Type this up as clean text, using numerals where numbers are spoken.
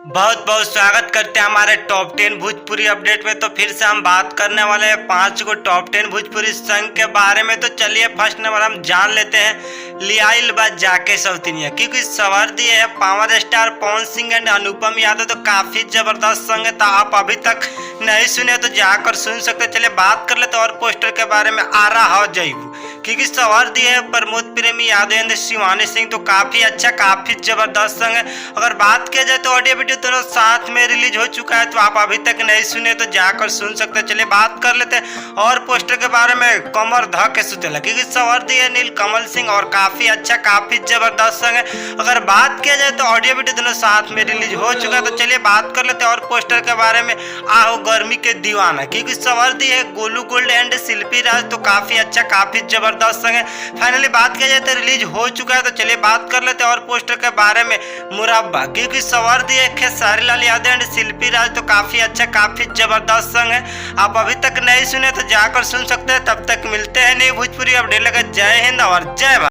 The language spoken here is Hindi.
बहुत बहुत स्वागत करते हैं हमारे टॉप 10 भोजपुरी अपडेट में। तो फिर से हम बात करने वाले हैं 5 को टॉप 10 भोजपुरी सॉन्ग के बारे में। तो चलिए फर्स्ट नंबर हम जान लेते हैं लियाइल बा जाके सौतनिया, क्योंकि सवर दिए है power star Pawan Singh and Anupam Yadav. तो काफी जबरदस्त सॉन्ग है, तो आप अभी तक नहीं सुने तो जाकर सुन सकते। चलिए बात कर लेते और पोस्टर के बारे में। आ रहा हो जयबू, क्योंकि सवार दिए है प्रमोद प्रेमी यादव एंड शिवानी सिंह। तो काफी अच्छा काफी जबरदस्त सॉन्ग है। अगर बात किया जाए तो ऑडियो वीडियो दोनों साथ में रिलीज हो चुका है, तो आप अभी तक नहीं सुने तो जाकर सुन सकते हैं। चलिए बात कर लेते हैं और पोस्टर के बारे में। कमर ध के सुतेला, क्योंकि सवार दिए नील कमल सिंह और काफी अच्छा काफी जबरदस्त सॉन्ग है। अगर बात किया जाए तो ऑडियो वीडियो दोनों साथ में रिलीज हो चुका है। तो चलिए बात कर लेते हैं और पोस्टर के बारे में। आओ गर्मी के दीवाना, क्योंकि सवार दिए गोलू गोल्ड एंड शिल्पी राज। तो काफी अच्छा काफी जबरदस्त सॉन्ग है। फाइनली बात किया जाए तो रिलीज हो चुका है। तो चलिए बात कर लेते हैं और पोस्टर के बारे में। मुरब्बा, क्योंकि सवार दिए खेसारी लाल यादव एंड शिल्पी राज। तो काफी अच्छा काफी जबरदस्त सॉन्ग है। आप अभी तक नहीं सुने तो जाकर सुन सकते हैं। तब तक मिलते हैं नई भोजपुरी अपडेट लेकर। जय हिंद और जय भारत।